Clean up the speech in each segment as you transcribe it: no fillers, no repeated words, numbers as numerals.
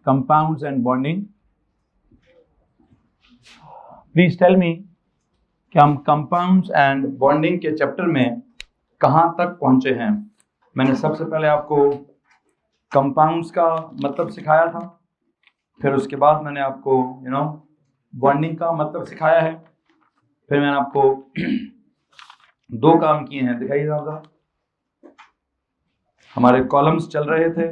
compounds and bonding. Please tell me कि हम compounds and bonding के चैप्टर में कहाँ तक पहुँचे हैं। मैंने सबसे पहले आपको compounds का मतलब सिखाया था, फिर उसके बाद मैंने आपको bonding का मतलब सिखाया है, फिर मैंने आपको दो काम किए हैं। दिखाइए ज़रा, हमारे कॉलम्स चल रहे थे।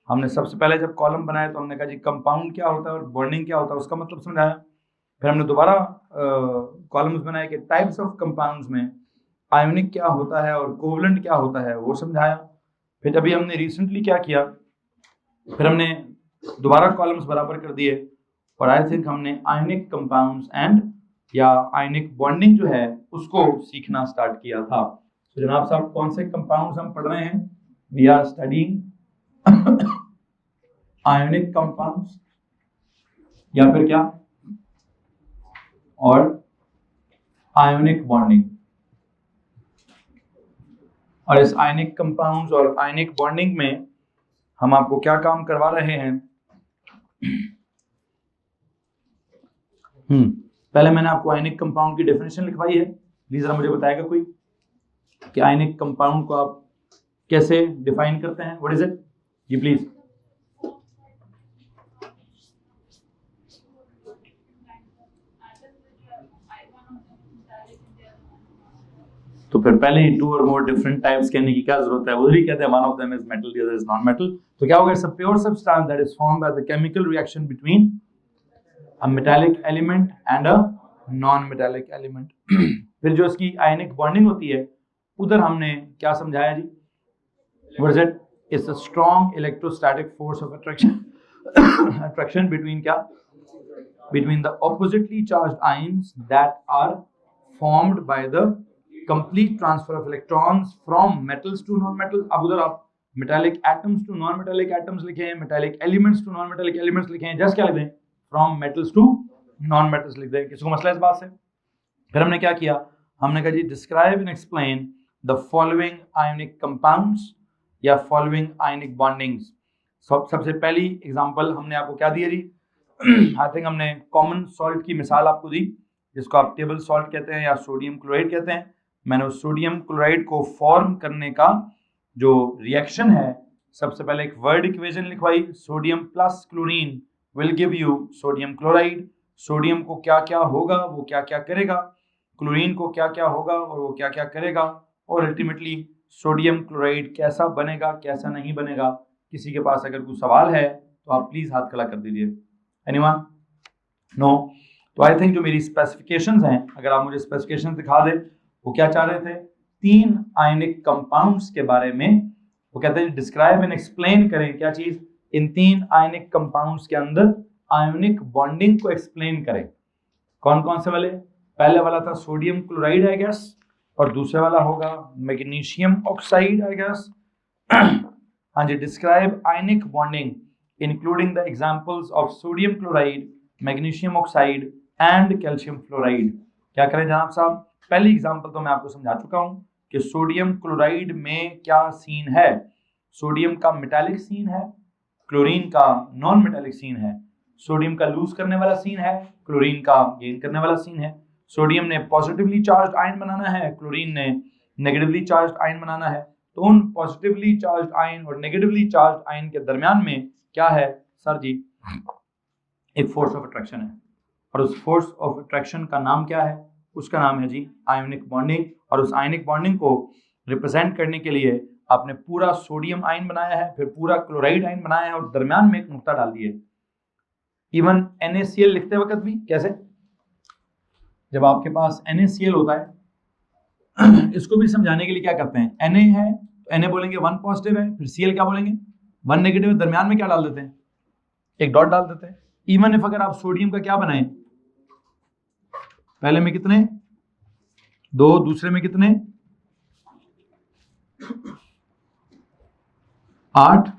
हमने सबसे पहले जब कॉलम बनाया तो हमने कहा जी कंपाउंड क्या होता है और बॉन्डिंग क्या होता है, उसका मतलब समझाया। फिर हमने दोबारा कॉलम्स बनाए कि टाइप्स ऑफ कंपाउंड्स में आयोनिक क्या होता है और कोवलेंट क्या होता है, वो समझाया। फिर अभी हमने रिसेंटली क्या किया, फिर हमने दोबारा कॉलम्स बराबर कर दिए और आई थिंक हमने आयोनिक कंपाउंड्स एंड या आयोनिक बॉन्डिंग जो है उसको सीखना स्टार्ट किया था। तो जनाब साहब, कौन से कंपाउंड्स हम पढ़ रहे हैं? We are studying ionic compounds या फिर क्या, और आयोनिक बॉन्डिंग। और इस आयोनिक कंपाउंड्स और आयोनिक बॉन्डिंग में हम आपको क्या काम करवा रहे हैं? पहले मैंने आपको आयोनिक कंपाउंड की डेफिनेशन लिखवाई है। प्लीज जरा मुझे बताएगा कोई कि आयोनिक कंपाउंड को आप कैसे डिफाइन करते हैं? व्हाट इज इट जी, प्लीज। तो फिर पहले ही टू और मोर डिफरेंट टाइप्स कहने की क्या जरूरत है? उधर ही कहते हैं one of them is metal, the other is non metal. तो क्या होगा? It's a pure substance that is formed by the chemical reaction between a metallic element and a non metallic element. फिर जो इसकी आयनिक बॉन्डिंग होती है उधर हमने क्या समझाया जी? What is it? It's a strong electrostatic force of attraction between क्या? Between the oppositely charged ions that are formed by the complete transfer of electrons from metals to non metal. अब उधर आप metallic atoms to non metallic atoms लिखे, metallic elements to non metallic elements लिखे, just क्या लिख दें? From metals to non metals लिख दें। किसी को मसला इस बात से? फिर हमने क्या किया? हमने कहा जी describe and explain the following ionic compounds या फॉलोइंग आयोनिक बॉन्डिंग्स। सबसे पहली एग्जांपल हमने आपको क्या दी जी? आई थिंक हमने कॉमन सॉल्ट की मिसाल आपको दी, जिसको आप टेबल सॉल्ट कहते हैं या सोडियम क्लोराइड कहते हैं। मैंने उस सोडियम क्लोराइड को फॉर्म करने का जो रिएक्शन है, सबसे पहले एक वर्ड इक्वेशन लिखवाई, sodium plus chlorine will give you sodium chloride. Sodium को क्या क्या होगा, वो क्या क्या करेगा, क्लोरीन को क्या क्या होगा और वो क्या क्या करेगा, और अल्टीमेटली सोडियम क्लोराइड कैसा बनेगा कैसा नहीं बनेगा। किसी के पास अगर कोई सवाल है तो आप प्लीज हाथ खड़ा कर दीजिए। एनीवन? नो? तो आई थिंक जो मेरी स्पेसिफिकेशंस हैं, अगर आप मुझे स्पेसिफिकेशन दिखा दें, वो क्या चाह रहे थे? 3 आयोनिक कंपाउंड्स के बारे में वो कहते हैं डिस्क्राइब एंड एक्सप्लेन करें। क्या चीज? इन 3 आयोनिक कंपाउंड्स के अंदर आयोनिक बॉन्डिंग को एक्सप्लेन करें। कौन कौन से वाले? पहले वाला था सोडियम क्लोराइड आई गेस, और दूसरे वाला होगा मैग्नीशियम ऑक्साइड आई गेस। हाँ जी, describe ionic bonding including the examples of sodium chloride, magnesium oxide and calcium fluoride. क्या करें जनाब साहब? पहली एग्जांपल तो मैं आपको समझा चुका हूं कि सोडियम क्लोराइड में क्या सीन है। सोडियम का मेटालिक सीन है, क्लोरीन का नॉन मेटालिक सीन है। सोडियम का लूज करने वाला सीन है, क्लोरीन का गेन करने वाला सीन है। सोडियम ने पॉजिटिवली चार्ज्ड आयन बनाना है, क्लोरीन ने नेगेटिवली चार्ज्ड आयन बनाना है। तो उन पॉजिटिवली चार्ज्ड आयन और नेगेटिवली चार्ज्ड आयन के दरमियान में क्या है सर जी? एक फोर्स ऑफ अट्रैक्शन है, और उस फोर्स ऑफ अट्रैक्शन का नाम क्या है? उसका नाम है जी आयोनिक बॉन्डिंग। और उस आयोनिक बॉन्डिंग को रिप्रेजेंट करने के लिए आपने पूरा सोडियम आयन बनाया है, फिर पूरा क्लोराइड आयन बनाया है और दरमियान में एक नुक्ता डाल दिए। इवन NaCl लिखते वक्त भी कैसे? जब आपके पास NaCl होता है, इसको भी समझाने के लिए क्या करते हैं? Na है तो Na बोलेंगे 1 पॉजिटिव है, फिर Cl क्या बोलेंगे? 1 नेगेटिव है, दरमियान में क्या डाल देते हैं? एक डॉट डाल देते हैं। इवन इफ अगर आप सोडियम का क्या बनाएं, पहले में कितने? 2, दूसरे में कितने? 8,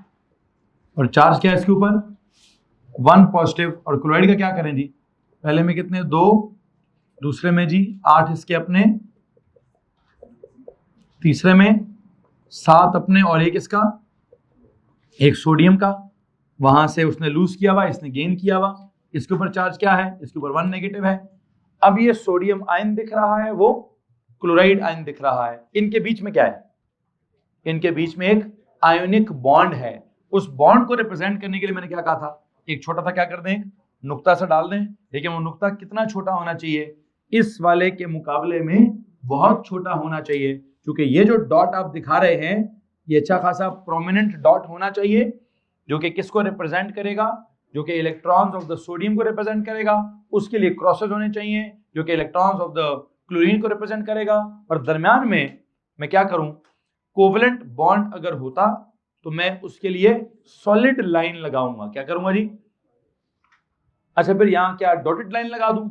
और चार्ज क्या है इसके ऊपर? 1 पॉजिटिव। और क्लोराइड का क्या करें जी? पहले में कितने? 2, दूसरे में जी 8 इसके अपने, तीसरे में 7 अपने, और एक इसका, एक सोडियम का। वहां से उसने लूज किया हुआ, इसने गेन किया हुआ, इसके ऊपर चार्ज क्या है, इसके ऊपर 1 नेगेटिव है। अब ये सोडियम आयन दिख रहा है, वो क्लोराइड आयन दिख रहा है, इनके बीच में क्या है, इनके बीच में एक आयोनिक बॉन्ड है। उस बॉन्ड को रिप्रेजेंट करने के लिए मैंने क्या कहा था, एक छोटा सा क्या कर दें, नुक्ता सा डाल दें, लेकिन वो नुक्ता कितना छोटा होना चाहिए, इस वाले के मुकाबले में बहुत छोटा होना चाहिए, क्योंकि ये जो डॉट आप दिखा रहे हैं ये अच्छा खासा प्रोमिनेंट डॉट होना चाहिए, जो कि किसको रिप्रेजेंट करेगा, जो कि इलेक्ट्रॉन्स ऑफ द सोडियम को रिप्रेजेंट करेगा। उसके लिए क्रॉसेस होने चाहिए जो कि इलेक्ट्रॉन्स ऑफ द क्लोरीन को रिप्रेजेंट करेगा। और दरमियान में मैं क्या करूं, कोवलेंट बॉन्ड अगर होता तो मैं उसके लिए सॉलिड लाइन लगाऊंगा। क्या करूंगा जी? अच्छा, फिर यहां क्या डॉटेड लाइन लगा दूं?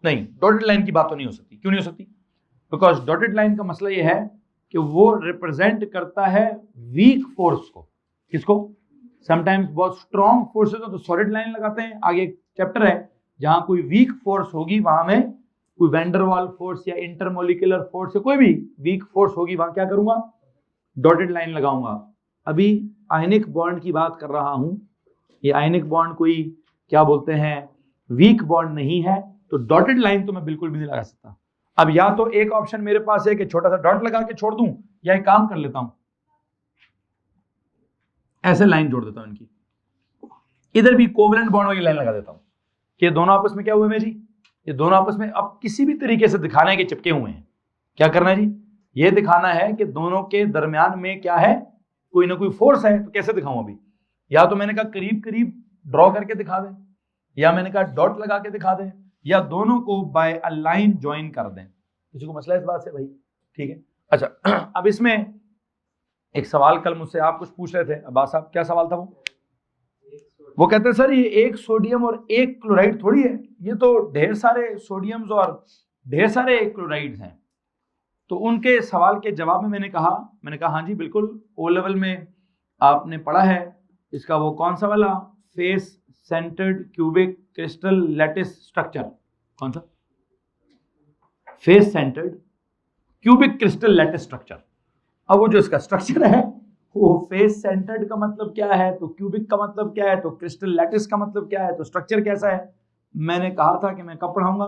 नहीं, डॉटेड लाइन की बात तो नहीं हो सकती। क्यों नहीं हो सकती? बिकॉज डॉटेड लाइन का मसला यह है कि वो रिप्रेजेंट करता है वीक फोर्स को। किसको? समटाइम्स बहुत स्ट्रॉन्ग फोर्सेस हो तो सॉलिड लाइन लगाते हैं। आगे एक चैप्टर है जहां कोई वीक फोर्स होगी, वहां में कोई वैंडरवाल फोर्स या इंटरमोलिकुलर फोर्स या कोई भी वीक फोर्स होगी, वहां क्या करूंगा, डॉटेड लाइन लगाऊंगा। अभी आयनिक बॉन्ड की बात कर रहा हूं, ये आयनिक बॉन्ड कोई क्या बोलते हैं वीक बॉन्ड नहीं है, तो डॉटेड लाइन तो मैं बिल्कुल भी नहीं लगा सकता। अब या तो एक ऑप्शन मेरे पास है कि छोटा सा डॉट लगा के छोड़ दूं, या एक काम कर लेता हूं, ऐसे लाइन जोड़ देता हूं इनकी, इधर भी कोवलेंट बॉन्ड वाली लाइन लगा देता हूं कि दोनों आपस में क्या हुए मेरी, ये दोनों आपस में अब किसी भी तरीके से दिखाना है कि चिपके हुए हैं। क्या करना है जी? ये दिखाना है कि दोनों के दरमियान में क्या है, कोई ना कोई फोर्स है। तो कैसे दिखाऊं अभी? या तो मैंने कहा करीब करीब ड्रॉ करके दिखा दे, या मैंने कहा डॉट लगा के दिखा दे, या दोनों को बाय अ लाइन ज्वाइन कर दें। किसी को मसला इस बात से भाई? ठीक है। अच्छा, अब इसमें एक सवाल कल मुझसे आप कुछ पूछ रहे थे अब्बास साहब, क्या सवाल था वो कहते हैं सर ये एक सोडियम और एक क्लोराइड थोड़ी है, ये तो ढेर सारे सोडियम्स और ढेर सारे क्लोराइड्स हैं। तो उनके सवाल के जवाब में मैंने कहा हाँ जी बिल्कुल, ओ लेवल में आपने पढ़ा है इसका वो कौन सा वाला, face centred cubic crystal lattice structure. कौन सा? Face centred cubic crystal lattice structure. अब वो जो इसका स्ट्रक्चर है वो फेस सेंटर्ड का मतलब क्या है, तो क्यूबिक का मतलब क्या है, तो क्रिस्टल लैटिस का मतलब क्या है, तो स्ट्रक्चर कैसा है। मैंने कहा था कि मैं कब पढ़ाऊंगा,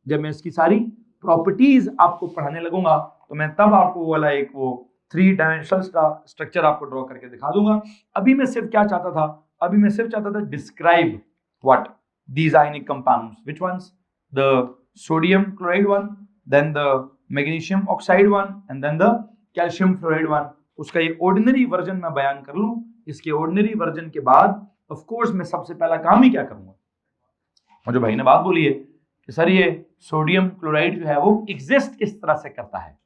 जब मैं इसकी सारी प्रॉपर्टीज आपको पढ़ाने लगूंगा, तो मैं तब आपको वो वाला एक वो 3 डायमेंशनल स्ट्रक्चर आपको ड्रॉ करके दिखा दूंगा। अभी मैं सिर्फ क्या चाहता था, अभी मैं सिर्फ चाहता था describe what these ionic compounds, which ones, the sodium chloride one, then the magnesium oxide one, and then the calcium fluoride one। उसका ये ऑर्डिनरी वर्जन मैं बयान कर लूं। इसके ऑर्डिनरी वर्जन के बाद ऑफ कोर्स मैं सबसे पहला काम ही क्या करूंगा, और जो भाई ने बात बोली है कि सर ये सोडियम क्लोराइड जो है वो एग्जिस्ट किस तरह से करता है,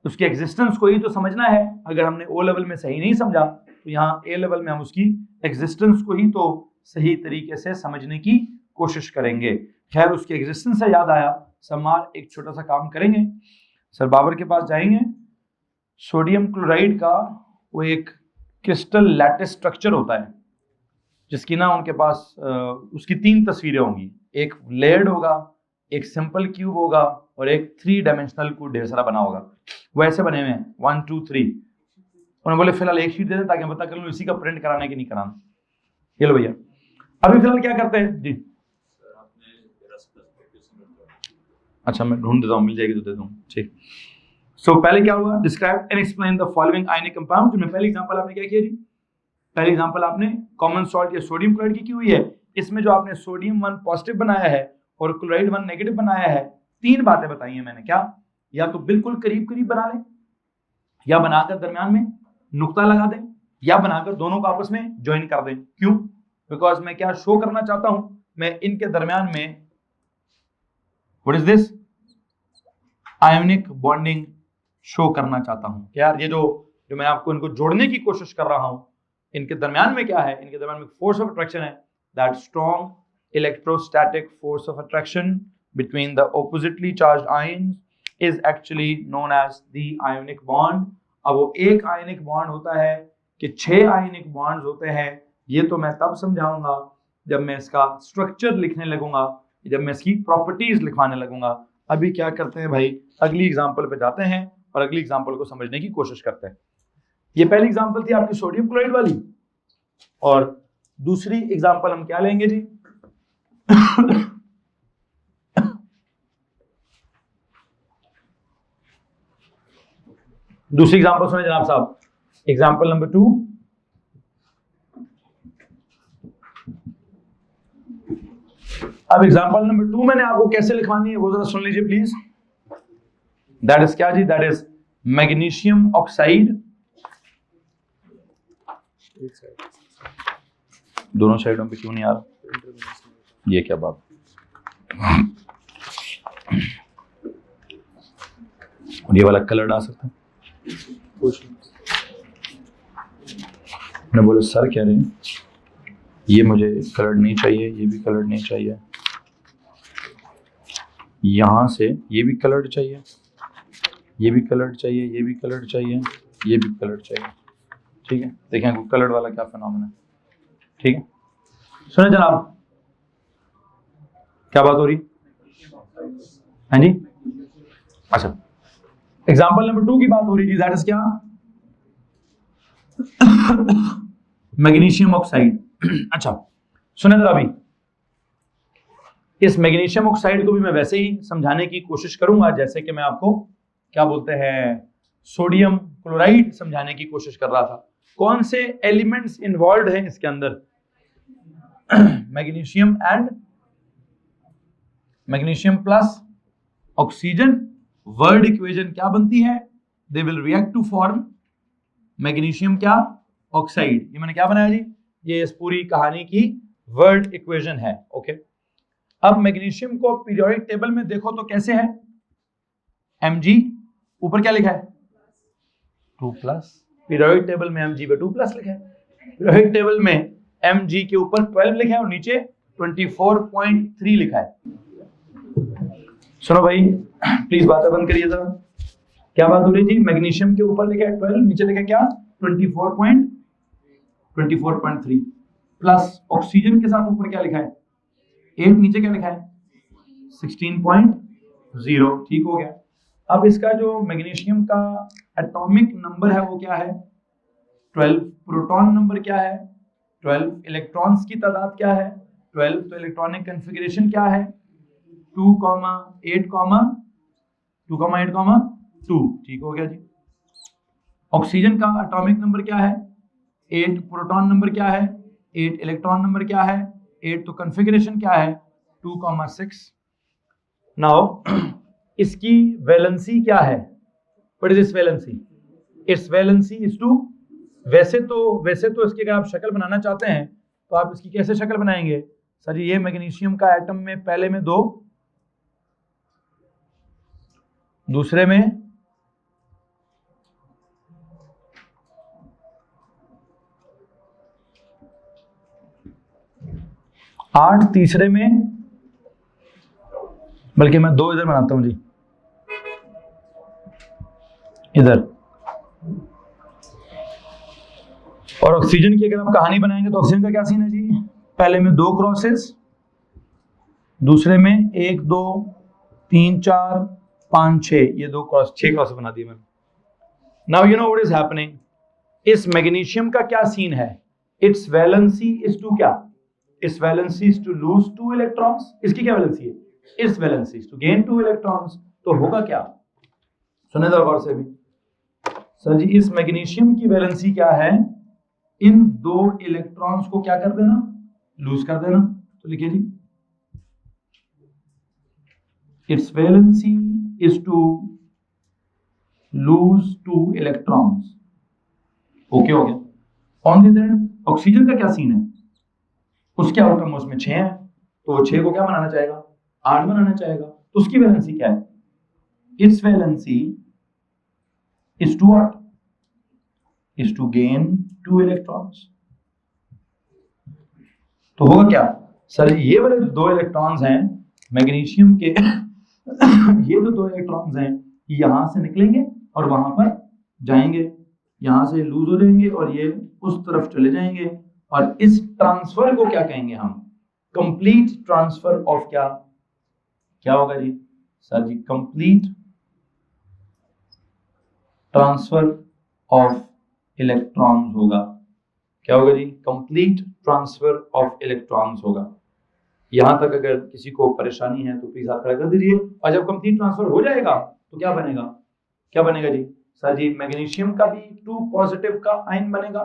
उसकी एग्जिस्टेंस को ही तो समझना है। अगर हमने ओ लेवल में सही नहीं समझा तो यहाँ ए लेवल में हम उसकी एग्जिस्टेंस को ही तो सही तरीके से समझने की कोशिश करेंगे। खैर, उसके एग्जिस्टेंस से याद आया, समार एक छोटा सा काम करेंगे, सर बाबर के पास जाएंगे। सोडियम क्लोराइड का वो एक क्रिस्टल लैटिस स्ट्रक्चर होता है जिसकी ना उनके पास उसकी 3 तस्वीरें होंगी, एक लेयर्ड होगा, एक सिंपल क्यूब होगा और एक 3 डायमेंशनल को ढेर सारा बना होगा। वो ऐसे बने हुए हैं 1 2 3। उन्होंने बोले फिलहाल एक शीट दे दें ताकि मैं पता कर लूँ इसी का प्रिंट कराना है कि नहीं कराना। ये लो भैया, अभी फिलहाल क्या करते हैं जी? अच्छा, मैं ढूंढ देता हूँ, मिल जाएगी तो दे दूँ। ठीक। सो पहले क्या हुआ, describe and explain the following ionic compound. जो पहली एग्जांपल आपने क्या किया जी? पहली एग्जांपल आपने कॉमन सॉल्ट या सोडियम क्लोराइड की की हुई है। इसमें जो आपने सोडियम 1 पॉजिटिव बनाया है और क्लोराइड 1 नेगेटिव बनाया है, 3 बातें बताई हैं मैंने। क्या? या तो बिल्कुल करीब करीब बना लें, या बनाकर दरमियान में नुक्ता लगा दें, या बनाकर दोनों को आपस में ज्वाइन कर दें। क्यों? बिकॉज मैं क्या शो करना चाहता हूं, मैं इनके दरमियान में what is this ionic bonding show करना चाहता हूं। यार ये जो मैं आपको इनको जोड़ने की कोशिश कर रहा हूं, इनके दरमियान में क्या है, इनके दरमियान में फोर्स ऑफ अट्रैक्शन है, that strong electrostatic force of attraction between the oppositely charged ions is actually known as the ionic bond. अब वो एक आयोनिक बॉन्ड होता है कि 6 आयोनिक बॉन्ड्स होते हैं, ये तो मैं तब समझाऊंगा जब मैं इसका स्ट्रक्चर लिखने लगूंगा, जब मैं इसकी प्रॉपर्टीज लिखवाने लगूंगा। अभी क्या करते हैं भाई, अगली एग्जांपल पे जाते हैं और अगली एग्जांपल को समझने की कोशिश करते हैं। ये पहली एग्जांपल थी आपकी सोडियम क्लोराइड वाली, और दूसरी एग्जांपल हम क्या लेंगे जी? दूसरी एग्जांपल सुने जनाब साहब, एग्जांपल नंबर 2। अब एग्जांपल नंबर 2 मैंने आपको कैसे लिखवानी है वो जरा सुन लीजिए प्लीज। दैट इज क्या जी? दैट इज मैग्नीशियम ऑक्साइड, दोनों साइडों पे क्यों नहीं आ रहा? ये क्या बात? और ये वाला कलर डाल सकता है? मैं बोले सर कह रहे हैं ये मुझे कलर नहीं चाहिए, ये भी कलर नहीं चाहिए, यहां से ये भी कलर चाहिए, ये भी कलर चाहिए, ये भी कलर चाहिए, ये भी कलर चाहिए। ठीक है, देखें कलर वाला क्या फिनोमेना है। ठीक है, सुने जनाब, क्या बात हो रही? हाँ जी, अच्छा, एग्जांपल नंबर 2 की बात हो रही थी। दैट इज क्या? Magnesium oxide. अच्छा सुने जरा, अभी इस मैग्नीशियम ऑक्साइड को भी मैं वैसे ही समझाने की कोशिश करूंगा जैसे कि मैं आपको क्या बोलते हैं सोडियम क्लोराइड समझाने की कोशिश कर रहा था। कौन से एलिमेंट्स इन्वॉल्व हैं इसके अंदर? Magnesium and magnesium plus oxygen, word equation क्या बनती है? They will react to form magnesium क्या? ऑक्साइड। ये मैंने क्या बनाया जी? ये इस पूरी कहानी की वर्ड इक्वेशन है। ओके, अब मैग्नीशियम को पीरियोडिक टेबल में देखो तो कैसे है? Mg, ऊपर क्या लिखा है? 2+। पीरियोडिक टेबल में Mg पे 2+ लिखा है। पीरियोडिक टेबल में Mg के ऊपर 12 लिखा है और नीचे 24.3 लिखा है। सुनो भाई, प्लीज बातें बंद करिए जरा। क्या बात हो रही थी? मैग्नीशियम के ऊपर लिखा है 12, नीचे लिखा है क्या? 24.3 प्लस ऑक्सीजन के साथ ऊपर क्या लिखा है? 8, नीचे क्या लिखा है? 16.0। ठीक हो गया। अब इसका जो मैग्नीशियम का एटॉमिक नंबर है वो क्या है? 12। प्रोटॉन नंबर क्या है? 12। इलेक्ट्रॉन्स की तादाद क्या है? 12। तो इलेक्ट्रॉनिक कन्फिगरेशन क्या है? 2,8,2। ठीक हो गया जी। ऑक्सीजन का एटॉमिक नंबर क्या है? 8। प्रोटॉन नंबर क्या है? 8। इलेक्ट्रॉन नंबर क्या है? 8। तो कन्फिगरेशन क्या है? 2,6। नाउ इसकी वैलेंसी क्या है? What is its valency? Its valency is two, वैसे तो इसकी अगर आप शक्ल बनाना चाहते हैं तो आप इसकी कैसे शक्ल बनाएंगे? सर ये मैग्नीशियम का एटम में पहले में 2, दूसरे में 8, तीसरे में, बल्कि मैं 2 इधर बनाता हूं जी, इधर। और ऑक्सीजन की अगर आप कहानी बनाएंगे तो ऑक्सीजन का क्या सीन है जी? पहले में 2 क्रॉसेस, दूसरे में 1, 2, 3, 4, 5, 6, ये 2 क्रॉस, 6 क्रॉस बना दिए मैंने। Now you know what is happening. इस मैग्नीशियम का क्या सीन है? इट्स वैलेंसी इज टू क्या? Its valency is to lose 2 electrons. इसकी क्या वैलेंसी है? Its valency is to gain 2 electrons. तो होगा क्या? सुने जरा गौर से भी। सर जी इस मैग्नीशियम की वैलेंसी क्या है? इन 2 इलेक्ट्रॉन्स को क्या कर देना? लूज कर देना। तो लिखिए जी, it's valency is to lose 2 electrons. Okay हो गया। On the other hand oxygen का क्या सीन है? उसके आउटर मोस्ट में 6 है, तो वो 6 को क्या बनाना चाहेगा? 8 बनाना चाहेगा। तो उसकी वैलेंसी क्या है? Its valency is to what? Is to gain 2 electrons. तो होगा क्या? सर ये वाले 2 इलेक्ट्रॉन्स हैं मैग्नीशियम के ये जो 2 इलेक्ट्रॉन्स हैं यहां से निकलेंगे और वहां पर जाएंगे, यहां से लूज हो जाएंगे और ये उस तरफ चले जाएंगे। और इस ट्रांसफर को क्या कहेंगे हम? कंप्लीट ट्रांसफर ऑफ क्या? क्या होगा जी? Sir ji complete transfer of electrons होगा। क्या होगा जी, कंप्लीट ट्रांसफर ऑफ इलेक्ट्रॉन्स होगा। यहां तक अगर किसी को परेशानी है तो प्लीज हाथ खड़ा कर दीजिए। और जब कंप्लीट ट्रांसफर हो जाएगा तो क्या बनेगा, क्या बनेगा जी, सर जी मैग्नीशियम का भी 2 पॉजिटिव का आयन बनेगा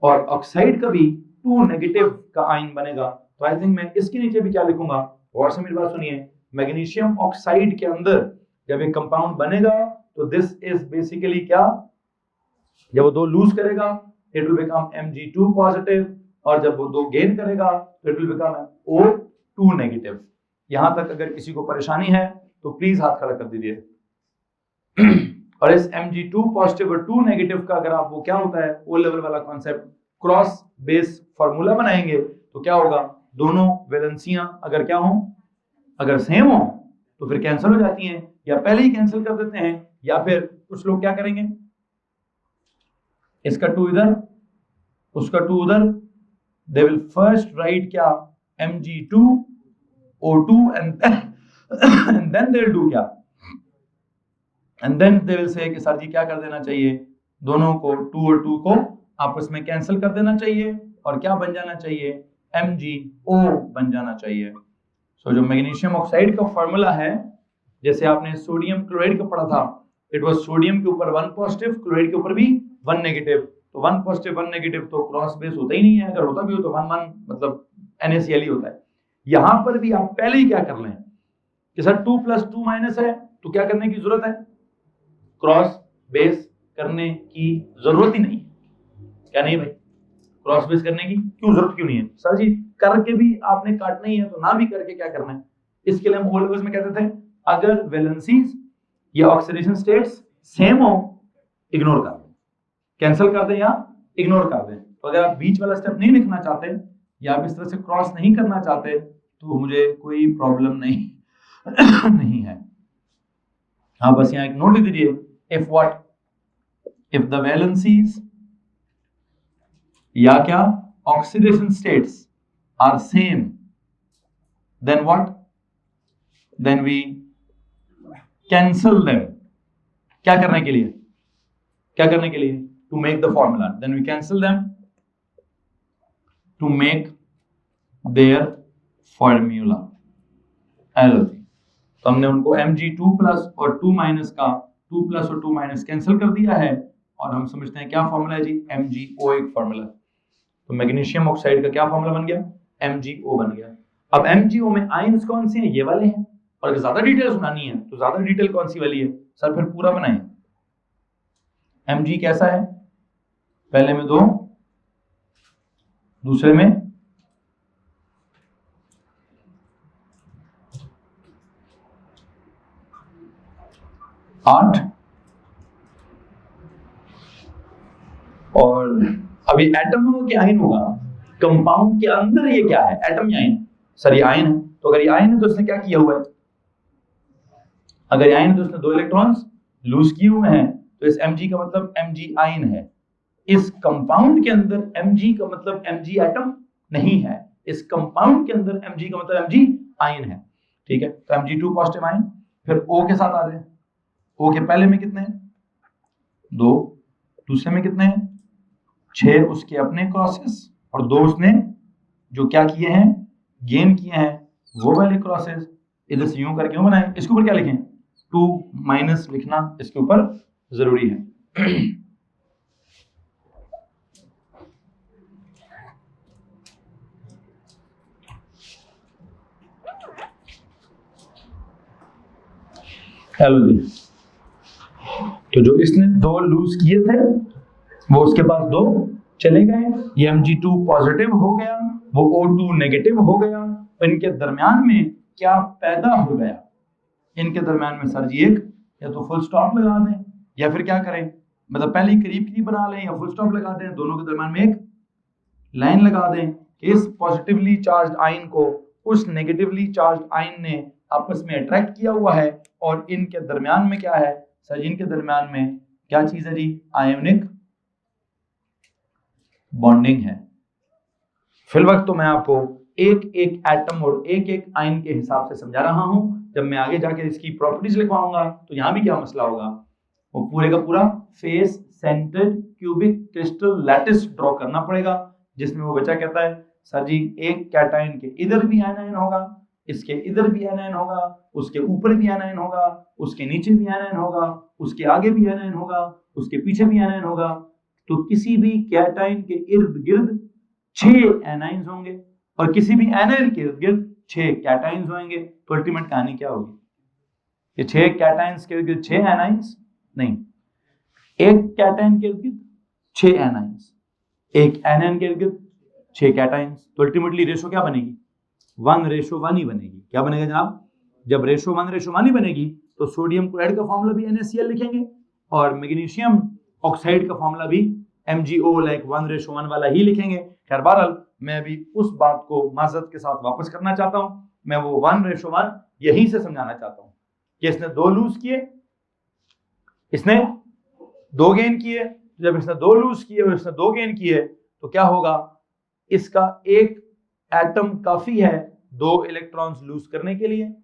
और ऑक्साइड का भी 2 नेगेटिव का आयन बनेगा। तो आई थिंक मैं इसके नीचे भी क्या लिखूंगा, और से मेरी बात सुनिए, मैग्नीशियम ऑक्साइड के अंदर जब एक कंपाउंड बनेगा तो दिस इज बेसिकली क्या, जब वो 2 लूज करेगा it will become Mg2 positive, और जब वो 2 गेन करेगा तो it will become O2 negative. यहां तक अगर किसी को परेशानी है तो प्लीज हाथ खड़ा कर दीजिए। और इस Mg2 पॉजिटिव और 2 नेगेटिव का अगर आप वो क्या होता है ओ लेवल वाला कॉन्सेप्ट क्रॉस बेस फार्मूला बनाएंगे तो क्या होगा, दोनों वैलेंसियां अगर क्या हो, अगर सेम हो तो फिर कैंसिल हो जाती हैं, या पहले ही कैंसिल कर देते हैं, या फिर कुछ लोग क्या करेंगे, इसका 2 इधर उसका 2 उधर, दे विल फर्स्ट राइट क्या Mg2 O2 and then they'll do क्या, and then they will say कि सर जी क्या कर देना चाहिए, दोनों को 2 और 2 को आपस में कैंसिल कर देना चाहिए और क्या बन जाना चाहिए, MgO बन जाना चाहिए। सो जो मैग्नीशियम ऑक्साइड का फार्मूला है, जैसे आपने सोडियम क्लोराइड का पढ़ा था, इट वाज सोडियम के ऊपर 1 पॉजिटिव, क्लोराइड के ऊपर भी 1 नेगेटिव, तो 1 पॉजिटिव 1 नेगेटिव तो क्रॉस बेस होता ही नहीं है, अगर होता भी हो तो 1 1 मतलब NaCl ही होता है। यहां पर भी आप पहले ही क्या कर लें कि सर 2 + 2 माइनस है तो क्या करने की जरूरत है, क्रॉस बेस करने की जरूरत ही नहीं, क्या नहीं भाई, क्रॉस बेस करने की क्यों जरूरत क्यों नहीं है, सर जी करके भी आपने काटना ही है तो ना भी करके क्या करना है। इसके लिए हम ओ लेवल्स में कहते थे अगर वैलेंसीज या ऑक्सीडेशन स्टेट्स सेम हो इग्नोर कर दें, कैंसिल कर दें या इग्नोर कर दें। तो अगर आप बीच वाला स्टेप नहीं लिखना चाहते या आप इस तरह से क्रॉस नहीं करना चाहते तो मुझे कोई प्रॉब्लम नहीं नहीं है। हाँ बस यहाँ एक नोट लिख दीजिए, if what, if the valencies या क्या oxidation states are same then what, then we cancel them, क्या करने के लिए, क्या करने के लिए, to make the formula, then we cancel them to make their formula. तो हमने उनको Mg2 प्लस और 2 माइनस का 2 प्लस और 2 माइनस कैंसिल कर दिया है और हम समझते हैं क्या फॉर्मूला है जी, MgO एक फॉर्मूला। तो मैग्नीशियम ऑक्साइड का क्या फॉर्मूला बन गया, MgO बन गया। अब MgO में आयंस कौन से हैं, ये वाले हैं, और अगर ज्यादा डिटेल सुनानी है तो ज्यादा डिटेल कौन सी वाली है सर, फिर पूरा बनाएं। Mg कैसा है, पहले में 2, दूसरे में 8, और अभी एटम होगा कि आयन होगा, कंपाउंड के अंदर ये क्या है, एटम या आयन, सर ये आयन है। तो अगर ये आयन है तो इसने क्या किया हुआ है, अगर ये आयन है तो इसने 2 इलेक्ट्रॉन्स लूज किए हुए हैं, तो इस Mg का मतलब Mg आयन है। इस कंपाउंड के अंदर Mg का मतलब Mg एटम नहीं है, इस कंपाउंड के अंदर Mg का मतलब Mg आयन है, ठीक है। तो Mg2 पॉजिटिव आयन, फिर O के साथ आ जाए, O के पहले में कितने हैं 2, दूसरे में कितने हैं 6, उसके अपने क्रॉसेस, और 2 उसने जो क्या किए हैं गेन किए हैं वो वाले क्रॉसेस। इधर से यूं करके क्यों बनाए, इसके ऊपर क्या लिखें 2 माइनस लिखना इसके ऊपर जरूरी है। हेलो जी, तो जो इसने 2 लूज किए थे वो उसके पास 2 चले गए, ये Mg2 पॉजिटिव हो गया, वो O2 नेगेटिव हो गया, तो इनके दरमियान में क्या पैदा हो गया, इनके दरमियान में सर जी एक या तो फुल स्टॉप लगा दें या फिर क्या करें, मतलब पहले ही करीब करीब बना लें या फुल स्टॉप लगा दें, दोनों के दरमियान में एक लाइन लगा दें कि इस पॉजिटिवली चार्ज आयन को उस नेगेटिवली चार्ज आयन ने आपस में अट्रैक्ट किया हुआ है, और इनके दरमियान में क्या है सर, इनके दरमियान में क्या चीज है जी, आयोनिक बॉन्डिंग है। फिलहाल तो मैं आपको एक एक एटम और एक एक आयन के हिसाब से समझा रहा हूं, जब मैं आगे जाके इसकी प्रॉपर्टीज लिखवाऊंगा तो यहां भी क्या मसला होगा, वो पूरे का पूरा face centred cubic crystal lattice draw करना पड़ेगा, जिसमें वो बच्चा कहता है सर जी एक कैटायन के इधर भी एनायन होगा, इसके इधर भी एनायन होगा, उसके ऊपर भी एनायन होगा, उसके नीचे भी एनायन होगा, उसके आगे भी एनायन होगा, उसके पीछे भी एनायन होगा। तो किसी भी कैटायन के इर्द गिर्द 6 एनायंस होंगे और किसी भी एनायन के इर्द गिर्द 6 कैटायंस होंगे। तो अल्टीमेट कहानी क्या होगी? ये 6 कैटायंस के इर्द गिर्द 6 एनायंस नहीं, एक कैटायन के इर्द गिर्द 6 एनायंस, एक एनायन के इर्द गिर्द 6 कैटायंस। तो अल्टीमेटली रेशो क्या बनेगी? 1:1 ही बनेगी। क्या बनेगा जनाब? जब रेशो 1:1 ही बनेगी तो सोडियम क्लोराइड का फॉर्मूला भी NaCl लिखेंगे और मैग्नीशियम ऑक्साइड का फॉर्मूला भी MgO लाइक 1:1 वाला ही लिखेंगे। खैर बहरहाल मैं अभी उस बात को माजरत के साथ वापस करना चाहता हूं, मैं वो 1:1 यहीं से समझाना चाहता हूं कि इसने 2 लूज किए, इसने 2 गेन किए। जब इसने 2 लूज किए और इसने 2 गेन किए तो क्या होगा? इसका एक एटम काफी है 2 इलेक्ट्रॉन्स लूज करने के लिए,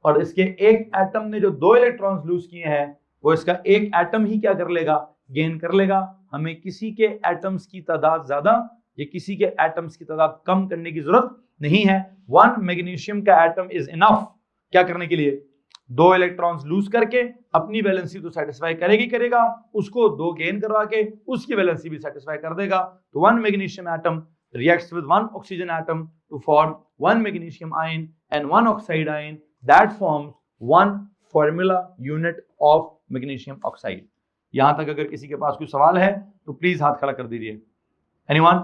और इसके एक एटम ने जो 2 इलेक्ट्रॉन्स लूज किए हैं वो इसका एक एटम ही क्या कर लेगा? गेन कर लेगा। हमें किसी के एटम्स की तादाद ज्यादा या किसी के एटम्स की तादाद कम करने की जरूरत नहीं है। 1 मैग्नीशियम का एटम इज इनफ क्या करने के लिए? 2 इलेक्ट्रॉन्स लूज करके अपनी वैलेंसी तो सेटिस्फाई करेगा, उसको 2 गेन करवा के उसकी वैलेंसी भी सेटिस्फाई कर देगा। तो 1 magnesium atom reacts with 1 oxygen atom to form 1 magnesium ion and 1 oxide ion that forms 1 formula unit of magnesium oxide। यहां तक अगर किसी के पास कोई सवाल है तो प्लीज हाथ खड़ा कर दीजिए। एनीवन?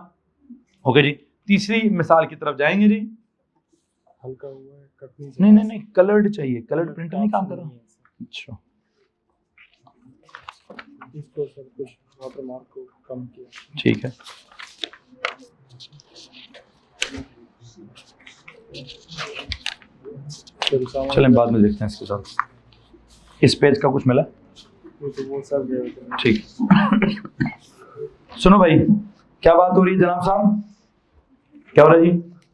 ओके जी, तीसरी मिसाल की तरफ जाएंगे जी। हल्का हुआ है, कटनी नहीं कलर्ड चाहिए, कलर्ड प्रिंटर नहीं काम कर रहा। अच्छा, इसको सर कुछ वाटरमार्क को कम किया। ठीक है। चलें बाद में देखते हैं इसके साथ। इस पेज का कुछ मिला? तो वो सब ठीक। सुनो भाई, क्या बात हो रही है जनाब साहब? क्या हो रहा है जी?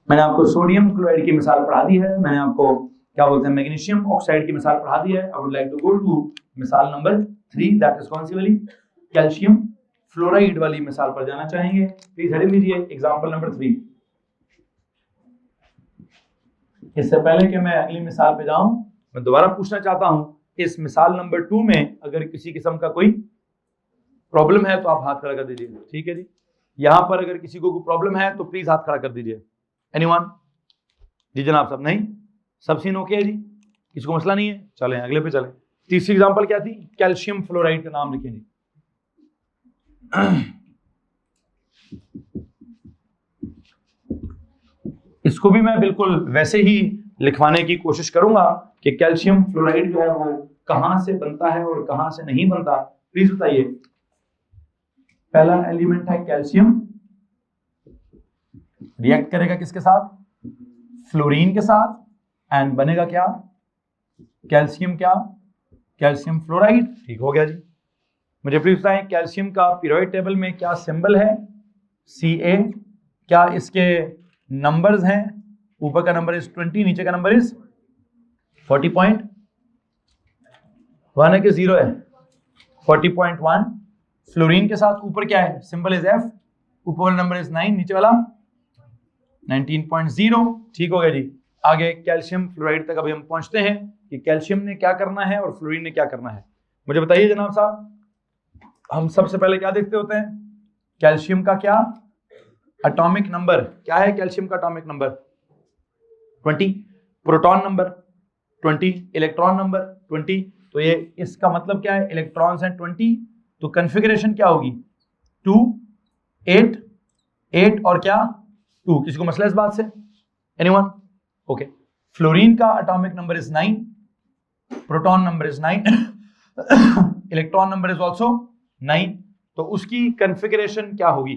मैंने आपको सोडियम क्लोराइड की मिसाल पढ़ा दी है, मैंने आपको क्या बोलते हैं मैग्नीशियम ऑक्साइड की मिसाल पढ़ा दी है। I would like to go to मिसाल नंबर 3, दैट इज कौन सी वाली? कैल्शियम फ्लोराइड वाली मिसाल पर जाना चाहेंगे। प्लीज हेडिंग दीजिए एग्जांपल नंबर 3। इससे पहले कि मैं अगली मिसाल पे जाऊं, मैं दोबारा पूछना चाहता हूं, इस मिसाल नंबर 2 में अगर किसी किस्म का कोई प्रॉब्लम है तो आप हाथ खड़ा कर दीजिए। ठीक है जी, यहां पर अगर किसी को कोई प्रॉब्लम है तो प्लीज हाथ खड़ा कर दीजिए। एनीवन? जी जनाब साहब? नहीं, सब सीन ओके है जी, किसी को मसला नहीं है? चलें अगले पे चलें। तीसरी एग्जांपल क्या थी? कैल्शियम फ्लोराइड का नाम लिखें जी। इसको भी मैं बिल्कुल वैसे ही लिखवाने की कोशिश करूंगा कि कैल्शियम फ्लोराइड जो है वो कहां से बनता है और कहां से नहीं बनता। प्लीज बताइए। पहला एलिमेंट है कैल्शियम, रिएक्ट करेगा किसके साथ? फ्लोरीन के साथ, एंड बनेगा क्या? कैल्शियम क्या? Calcium fluoride. ठीक हो गया जी। मुझे प्लीज बताएं कैल्शियम का पीरियोडिक टेबल में क्या सिंबल है? Ca। क्या इसके नंबर्स हैं? ऊपर का नंबर इज 20, नीचे का नंबर इज 40.1 है कि 0 है? 40.1। फ्लोरीन के साथ ऊपर क्या है? सिंबल इज F, ऊपर वाला नंबर इज 9, नीचे वाला 19.0। ठीक हो गया जी। आगे कैल्शियम फ्लोराइड तक अभी हम पहुंचते हैं कि कैल्शियम ने क्या करना है और फ्लोरीन ने क्या करना है। मुझे बताइए जनाब साहब, हम सबसे पहले क्या देखते होते हैं? कैल्शियम का क्या एटॉमिक नंबर क्या है? कैल्शियम का atomic number 20, proton number 20, electron number 20। तो ये इसका मतलब क्या है? इलेक्ट्रॉन्स हैं 20, तो कॉन्फ़िगरेशन क्या होगी? 2 8 8 और क्या 2। किसी को मसला इस बात से? एनीवन? ओके। फ्लोरीन का atomic number is 9, proton number is 9, electron number is also 9, तो उसकी कॉन्फ़िगरेशन क्या होगी?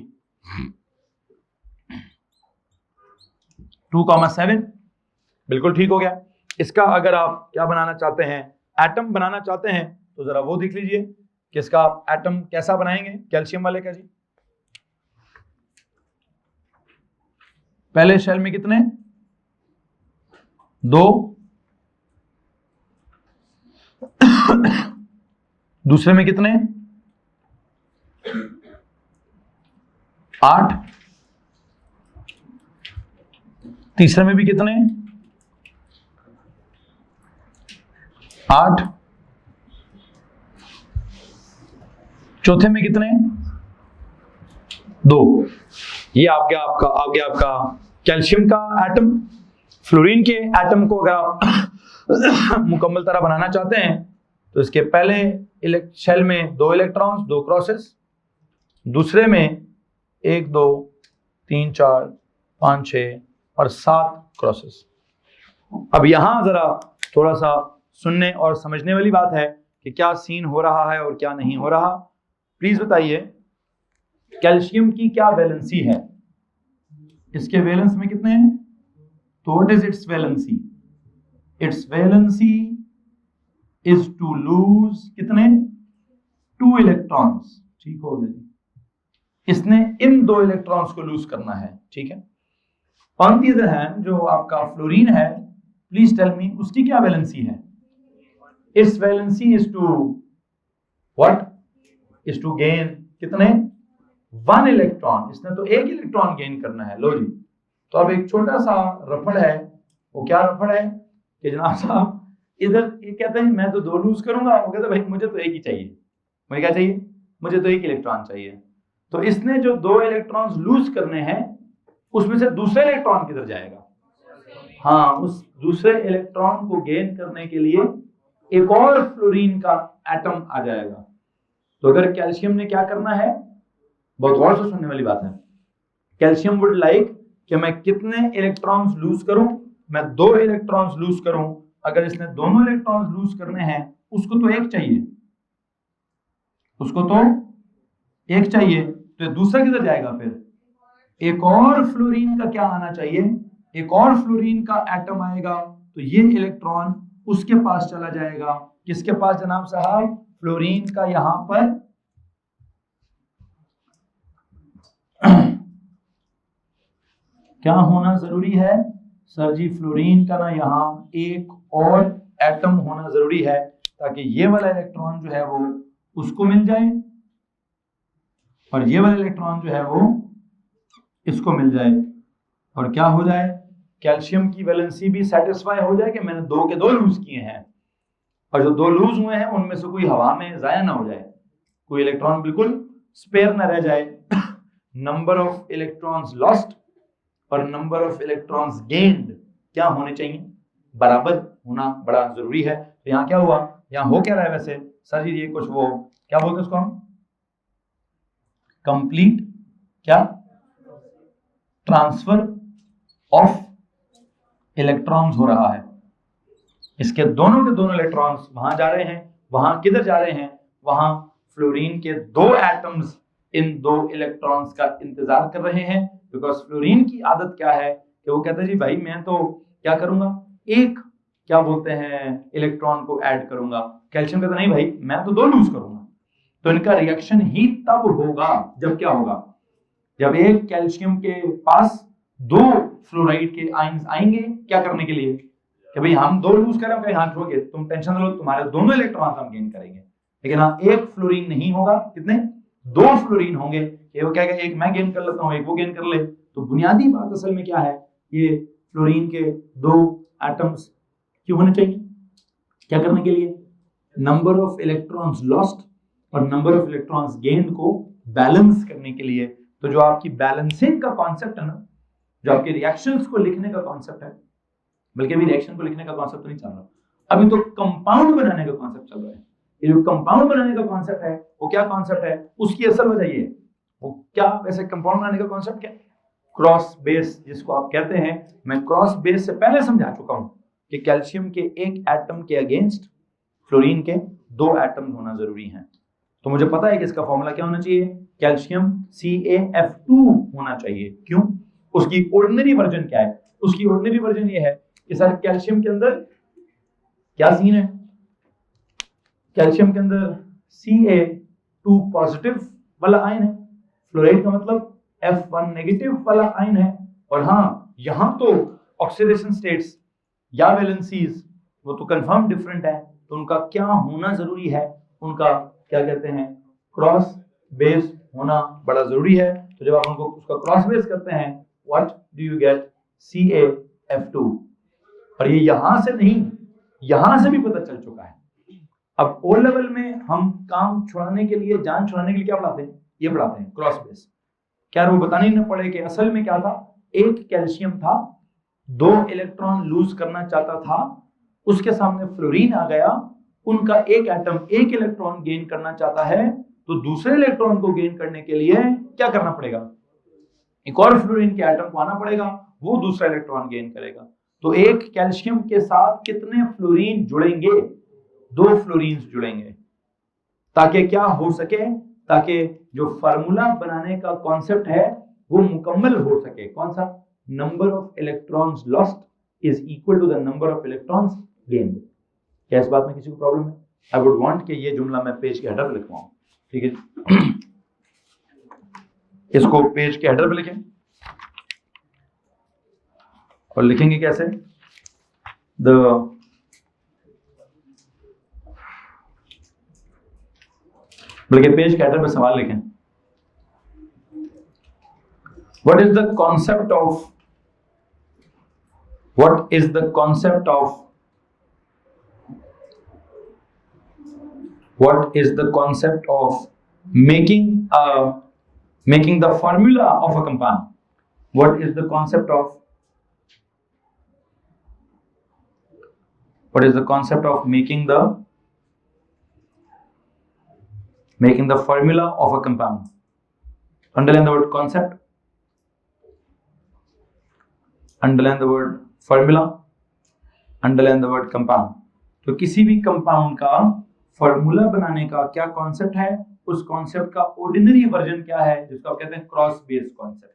2,7। बिल्कुल ठीक हो गया। इसका अगर आप क्या बनाना चाहते हैं? एटम बनाना चाहते हैं तो जरा वो देख लीजिए कि इसका एटम कैसा बनाएंगे कैल्शियम वाले का जी। पहले शेल में कितने? 2, दूसरे में कितने? 8, तीसरे में भी कितने? 8। चौथे में कितने? 2। ये आपका कैल्शियम का एटम। फ्लोरीन के एटम को अगर आप मुकम्मल तरह बनाना चाहते हैं तो इसके पहले शेल में 2 इलेक्ट्रॉन्स, 2 क्रॉसेस, दूसरे में 1 2 3 4 5 6 और 7 क्रॉसेस। अब यहां जरा थोड़ा सा सुनने और समझने वाली बात है कि क्या सीन हो रहा है और क्या नहीं हो रहा। प्लीज बताइए, कैल्शियम की क्या वैलेंसी है? इसके वैलेंस में कितने हैं? तो what is its valency? Its valency is to lose कितने? 2 इलेक्ट्रॉन्स। ठीक हो गया जी। इसने इन 2 इलेक्ट्रॉन्स को लूज करना है, ठीक है। ऑन दी अदर हैंड जो आपका फ्लोरीन है, प्लीज टेल मी उसकी क्या वैलेंसी है? Its valency is to what? Is to gain कितने? 1 इलेक्ट्रॉन। इसने तो 1 इलेक्ट्रॉन गेन करना है। लो जी, तो अब एक छोटा सा रफड़ है। वो क्या रफड़ है कि जनाब साहब इधर ये कहता है मैं तो 2 लूज करूंगा, वो कहता है भाई मुझे तो 1 ही चाहिए। मुझे क्या चाहिए? मुझे तो 1 इलेक्ट्रॉन चाहिए। तो इसने जो 2 इलेक्ट्रॉन्स लूज करने हैं उसमें से दूसरा इलेक्ट्रॉन किधर जाएगा? हाँ, उस दूसरे इलेक्ट्रॉन को गेन करने के लिए एक और फ्लोरीन का एटम आ जाएगा। तो अगर कैल्शियम ने क्या करना है, बहुत गौर से सुनने वाली बात है। कैल्शियम वुड लाइक कि मैं कितने इलेक्ट्रॉन्स लूज करूं? मैं 2 इलेक्ट्रॉन्स लूज करूं। अगर इसने दोनों इलेक्ट्रॉन्स लूज करने हैं, उसको तो 1 चाहिए, उसको तो 1 चाहिए। तो दूसरा किधर जाएगा फिर? एक और फ्लोरीन का क्या आना चाहिए? एक और फ्लोरीन का एटम आएगा। तो ये इलेक्ट्रॉन उसके पास चला जाएगा। किसके पास जनाब साहब? फ्लोरीन का। यहां पर क्या होना जरूरी है सर जी? फ्लोरीन का ना यहां एक और एटम होना जरूरी है ताकि ये वाला इलेक्ट्रॉन जो है वो उसको मिल जाए और ये वाला इलेक्ट्रॉन जो है वो इसको मिल जाए। और क्या हो जाए? कैल्शियम की वैलेंसी भी सेटिस्फाई हो जाए कि मैंने 2 के 2 लूज किए हैं, और जो 2 लूज हुए हैं उनमें से कोई हवा में जाया ना हो जाए, कोई इलेक्ट्रॉन बिल्कुल स्पेयर ना रह जाए। नंबर ऑफ इलेक्ट्रॉन्स लॉस्ट और नंबर ऑफ इलेक्ट्रॉन्स गेन्ड क्या होने चाहिए? बराबर होना बड़ा जरूरी है। तो यहाँ क्या हुआ? यहाँ हो क्या रहा है वैसे सर जी? ये कुछ वो क्या बोलते हैं उसको हम? कंप्लीट क्या? ट्रांसफर ऑफ इलेक्ट्रॉन्स हो रहा है। इसके दोनों के दोनों इलेक्ट्रॉन्स वहां जा रहे हैं। वहां किधर जा रहे हैं? वहां फ्लोरीन के 2 एटम्स इन 2 इलेक्ट्रॉन्स का इंतजार कर रहे हैं। बिकॉज फ्लोरीन की आदत क्या है कि वो कहता है जी भाई मैं तो क्या करूंगा, एक क्या बोलते हैं इलेक्ट्रॉन को ऐड करूंगा। कैल्शियम कहता नहीं भाई मैं तो 2 लूज करूंगा। तो इनका रिएक्शन ही तब होगा जब क्या होगा? जब एक कैल्शियम के पास 2 फ्लोराइड के आयंस आएंगे क्या करने के लिए कि भाई हम 2 लूज कर रहे हैं, हाथ छोड़ के तुम टेंशन न लो, तुम्हारे दोनों इलेक्ट्रॉन्स हम गेन करेंगे। लेकिन हाँ, एक फ्लोरीन नहीं होगा, कितने? 2 फ्लोरीन होंगे। ये वो कहेगा एक मैं गेन कर लेता हूं, एक वो गेन कर ले। तो बुनियादी बात असल में क्या है? ये फ्लोरीन के 2 एटम्स क्यों होने चाहिए? क्या करने के लिए? नंबर ऑफ इलेक्ट्रॉन्स लॉस्ट और नंबर ऑफ इलेक्ट्रॉन्स गेन को बैलेंस करने के लिए। तो जो आपकी बैलेंसिंग का कॉन्सेप्ट है ना, जो आपके रिएक्शंस को लिखने का कॉन्सेप्ट है, बल्कि अभी रिएक्शन को लिखने का कॉन्सेप्ट नहीं चल रहा, अभी तो कंपाउंड बनाने का कॉन्सेप्ट चल रहा है। ये जो कंपाउंड बनाने का कॉन्सेप्ट है वो क्या कॉन्सेप्ट है? उसकी असल वजह ये है। वो क्या वैसे कंपाउंड बनाने का कॉन्सेप्ट क्या? क्रॉस बेस जिसको आप कहते हैं। मैं क्रॉस बेस से पहले समझा चुका हूं कि कैल्शियम के एक एटम के अगेंस्ट फ्लोरीन के 2 एटम होना जरूरी है। तो मुझे पता है कि इसका फॉर्मूला क्या होना चाहिए? कैल्शियम CaF2 होना चाहिए। क्यों? उसकी ऑर्डिनरी वर्जन क्या है? उसकी ऑर्डिनरी वर्जन ये है कि सर कैल्शियम के अंदर क्या सीन है? कैल्शियम के अंदर Ca2 पॉजिटिव वाला आयन है, फ्लोराइड का मतलब F1 नेगेटिव वाला आयन है। और हाँ, यहां तो ऑक्सीडेशन स्टेट्स या वैलेंसीज वो तो कंफर्म डिफरेंट है। तो उनका क्या होना जरूरी है? उनका क्या कहते हैं? क्रॉस बेस होना बड़ा जरूरी है। तो जब आप उनको उसका क्रॉस बेस करते हैं, what do you get? Ca F2, और ये यहां से नहीं, यहां से भी पता चल चुका है। अब ओ लेवल में हम काम छुड़ाने के लिए, जान छुड़ाने के लिए क्या पढ़ाते हैं? ये पढ़ाते हैं क्रॉस बेस। क्या वो बताने न पड़े कि असल में क्या था? एक कैल्शियम था, 2 इलेक्ट्रॉन लूज करना चाहता था, उसके सामने फ्लोरीन आ गया, उनका एक एटम 1 इलेक्ट्रॉन गेन करना चाहता है, तो दूसरे इलेक्ट्रॉन को गेन करने के लिए क्या करना पड़ेगा? एक और फ्लोरीन के एटम को आना पड़ेगा, वो दूसरा इलेक्ट्रॉन गेन करेगा। तो एक कैल्शियम के साथ कितने फ्लोरीन जुड़ेंगे? 2 फ्लोरीन जुड़ेंगे, ताकि क्या हो सके, ताकि जो फार्मूला बनाने का कॉन्सेप्ट है वो मुकम्मल हो सके। कौन सा? Number of electrons lost is equal to the number of electrons gained. क्या इस बात में किसी को प्रॉब्लम है? आई वुड वांट कि ये जुमला मैं पेज के हेडर पे लिखवाऊं, ठीक है? इसको पेज के हेडर पे लिखें, और लिखेंगे कैसे? बल्कि पेज के हेडर पे सवाल लिखें, what is the concept of making the formula of a compound? What is the concept of making the formula of a compound? Underline the word concept, underline the word formula, underline the word compound. तो किसी भी compound का formula बनाने का क्या concept है, उस concept का ऑर्डिनरी वर्जन क्या है, जिसको कहते हैं क्रॉस बेस कॉन्सेप्ट,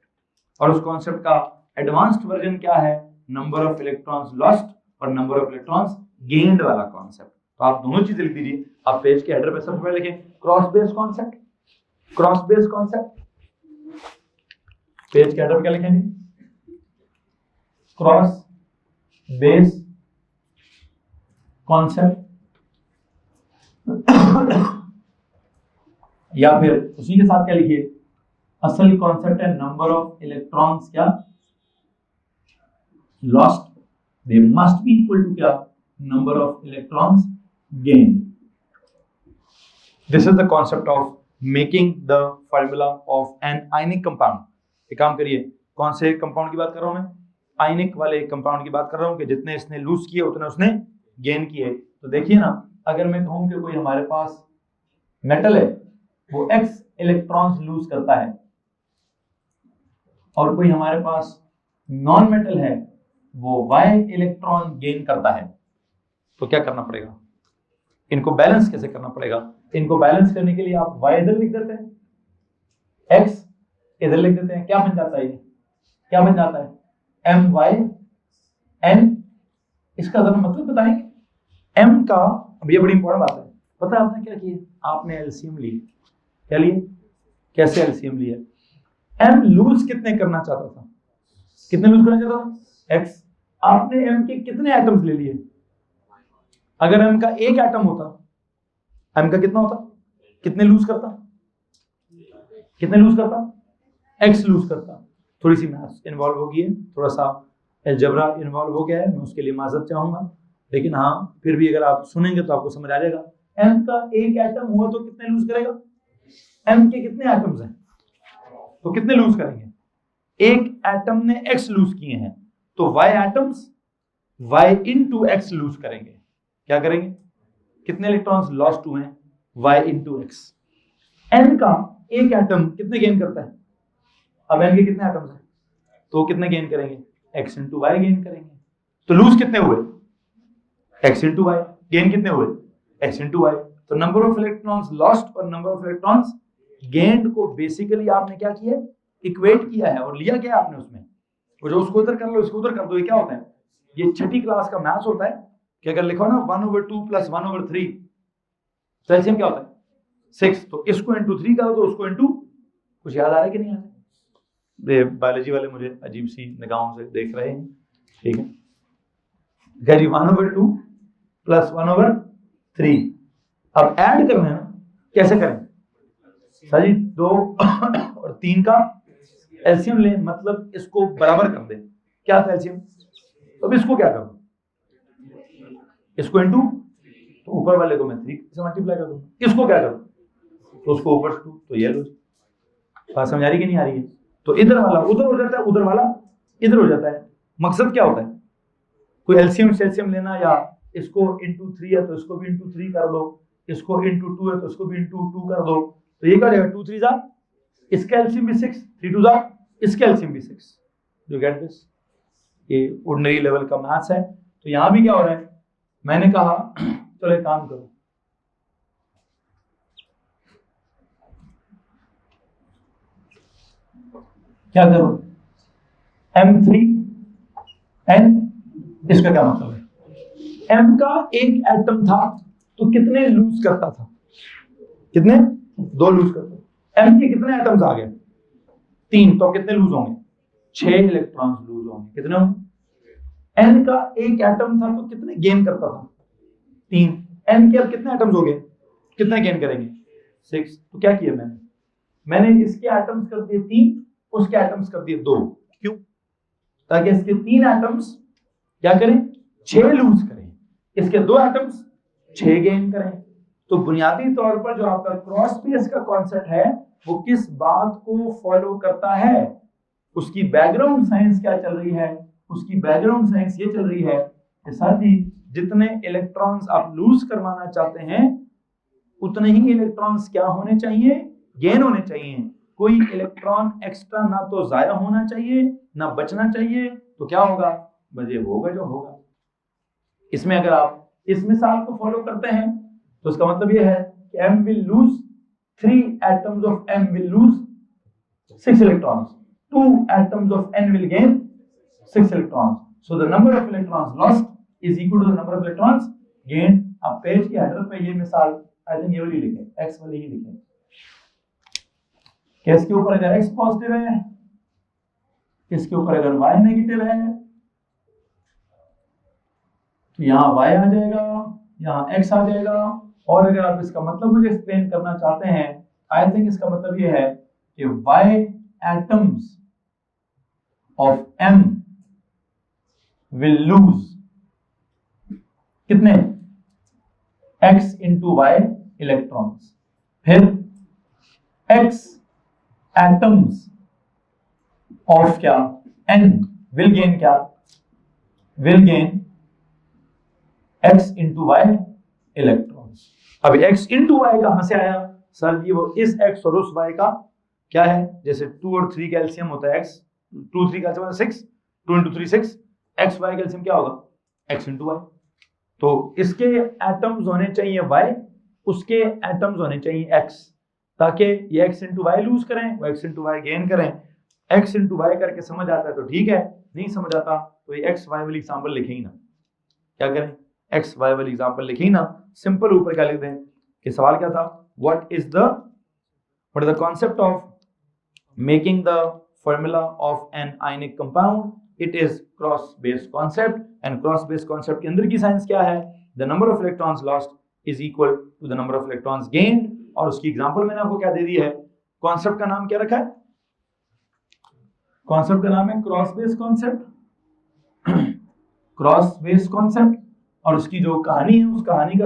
और उस कॉन्सेप्ट का एडवांस्ड वर्जन क्या है, नंबर ऑफ इलेक्ट्रॉन्स लॉस्ट और नंबर ऑफ इलेक्ट्रॉन्स गेन्ड वाला कॉन्सेप्ट। तो आप दोनों चीजें लिख दीजिए। आप पेज के हेडर पे सबसे पहले लिखें cross base concept, cross base concept. Page के हेडर पे क्या लिखेंगे? क्रॉस बेस कॉन्सेप्ट, या फिर उसी के साथ क्या लिखिए? असल कॉन्सेप्ट है नंबर ऑफ इलेक्ट्रॉन्स क्या lost, they must be equal to क्या? Number of electrons gain. This is the concept of making the formula of an ionic compound. एक काम करिए, कौन से कंपाउंड की बात कर रहा हूं मैं? आयनिक वाले कंपाउंड की बात कर रहा हूं कि जितने इसने लूज किए उतने उसने गेन किए। तो देखिए ना, अगर मैं कहूं कि कोई हमारे पास मेटल है, वो x इलेक्ट्रॉन्स लूज करता है, और कोई हमारे पास नॉन मेटल है, वो y इलेक्ट्रॉन गेन करता है, तो क्या करना पड़ेगा? इनको बैलेंस कैसे करना पड़ेगा? इनको बैलेंस करने के लिए आप y इधर लिख देते हैं, x इधर लिख देते हैं, क्या बन जाता है? ये क्या बन जाता है? MyN। इसका जरा मतलब बताएंगे? m का, अब ये बड़ी इंपॉर्टेंट बात है, पता है आपने क्या किया? आपने एलसीएम ली। क्या लिए? कैसे एलसीएम लिया? m लूज कितने करना चाहता था? कितने लूज करना चाहता था? x। आपने m के कितने एटम्स ले लिए? अगर m का एक एटम होता, m का कितना होता? कितने लूज करता? कितने लूज करता? x लूज करता। थोड़ी सी मैथ्स इन्वॉल्व हो गई है, थोड़ा सा अलजेब्रा इन्वॉल्व हो गया है, मैं उसके लिए माजरत चाहूंगा, लेकिन हाँ फिर भी अगर आप सुनेंगे तो आपको समझ आ जाएगा। m का एक एटम हुआ तो कितने लूज करेगा? m के कितने एटम्स हैं तो कितने लूज करेंगे? एक एटम ने x लूज किए हैं, तो y atoms y into x lose करेंगे। क्या करेंगे? कितने इलेक्ट्रॉन्स लॉस्ट हुए हैं? y into x। n का एक एटम कितने गेन करता है? अब n के कितने एटम्स हैं तो कितने गेन करेंगे? x इंटू y गेन करेंगे। तो लूज कितने हुए? x into y। गेन कितने हुए? x into y। तो नंबर ऑफ इलेक्ट्रॉन्स लॉस्ट और नंबर ऑफ इलेक्ट्रॉन्स गेन्ड को बेसिकली आपने क्या किया? इक्वेट किया है, और लिया क्या आपने उसमें? वो जो उसको उधर कर लो, इसको उधर कर दो। ये क्या होता है? ये छठी क्लास का मैथ्स होता है कि अगर लिखो ना 1/2 + 1/3, तो एलसीएम क्या होता है? 6। तो इसको इंटू 3 करो तो उसको इंटू, कुछ याद आ रहा है कि नहीं आ रहा है? बायोलॉजी वाले मुझे अजीब सी निगाहों से देख रहे हैं, ठीक है? 1/2 + 1/3। अब ऐड करना है ना, कैसे करें? सर जी 2 और 3 का एलसीएम ले, मतलब इसको बराबर कर दे। क्या था एलसीएम? तो अब इसको क्या करूं, इसको इनटू, तो ऊपर वाले को मैं 3 से मल्टीप्लाई कर दूंगा, इसको क्या करूं, तो उसको ऊपर से 2, तो ये लो। बात समझ आ रही कि नहीं आ रही है? तो इधर वाला उधर हो जाता है, उधर वाला इधर हो जाता है। मकसद क्या होता है, कोई एलसीएम सेल्सियम लेना, या इसको इंटू 3 है तो इसको भी इंटू 3 कर दो, इसको इंटू 2 है तो इसको भी इंटू 2 कर दो, तो ये क्या हो जाएगा 2 3 जा, इसका एलसीएम भी 6, 3 2 जा, इसका एलसीएम भी 6। You get this? ये ऑर्डिनरी लेवल का मैथ्स है। तो यहां भी क्या हो रहा है, मैंने कहा चलो एक काम करो, क्या करो, M3N, इसका क्या मतलब है, M का एक एटम था तो कितने लूज करता था, कितने, 2 लूज करता। M के कितने एटम्स आ गए, 3, तो कितने लूज होंगे, 6 इलेक्ट्रॉन्स लूज होंगे। कितने होंगे, N का एक एटम था तो कितने गेन करता था, 3। N के अब कितने एटम्स हो गए, कितने गेन करेंगे, 6। तो क्या किया मैंने इसके एटम्स कर दिए 3, उसके एटम्स कर दिए 2। क्यों, ताकि इसके 3 एटम्स क्या करें, 6 लूज करें, इसके 2 एटम्स 6 गेन करें। तो बुनियादी तौर पर जो आपका क्रॉस स्पेस का कॉन्सेप्ट है वो किस बात को फॉलो करता है, उसकी बैकग्राउंड साइंस क्या चल रही है, उसकी बैकग्राउंड साइंस ये चल रही है कि साथ ही जितने इलेक्ट्रॉन्स आप लूज करवाना चाहते हैं उतने ही इलेक्ट्रॉन्स क्या होने चाहिए, गेन होने चाहिए। कोई इलेक्ट्रॉन एक्स्ट्रा ना तो जाया होना चाहिए ना बचना चाहिए, तो क्या होगा, बस ये होगा जो होगा। इसमें अगर आप इस मिसाल को फॉलो करते हैं तो इसका मतलब ये है कि M will lose 3 atoms of M will lose 6 electrons, 2 atoms of N will gain 6 electrons, so the number of electrons lost is equal to the number of electrons gained। आप पेज के हेडर पे ये मिसाल I think ये वाली लिखें, x वाली ही लिखें, कि इसके ऊपर अगर x पॉजिटिव है, इसके ऊपर अगर y नेगेटिव है तो यहाँ y आ जाएगा, यहाँ x आ जाएगा। और अगर आप इसका मतलब मुझे एक्सप्लेन करना चाहते हैं, आई थिंक इसका मतलब ये है कि y atoms of M will lose कितने, x into y electrons, फिर x atoms of क्या, N will gain क्या, will gain x into y electrons। अब x into y कहां से आया सर जी, वो इस x और उस y का क्या है, जैसे 2 और 3 का एलसीएम होता है x, 2 3 का एलसीएम होता है 6, 2 into 3 6, x y का एलसीएम क्या होगा, x into y। तो इसके एटम्स होने चाहिए y, उसके एटम्स होने चाहिए x, ताकि ये x into y लूज करें, वो x into y गेन करें। x into y करके समझ आता है तो ठीक है, नहीं समझ आता तो ये x y वाली एग्जांपल लिखें ही ना, क्या करें, x y वाली एग्जांपल लिखें ही ना, सिंपल ऊपर क्या लिख दें कि सवाल क्या था, what is the concept of making the formula of an ionic compound, it is cross base concept, and cross base concept के अंदर की साइंस क्या है, the number of electrons lost is equal to the number of electrons gained। और उसकी example मैंने आपको क्या दे दी है, कॉन्सेप्ट का नाम क्या रखा है, कॉन्सेप्ट का नाम है cross base concept, cross base concept. और उसकी जो कहानी है उस कहानी का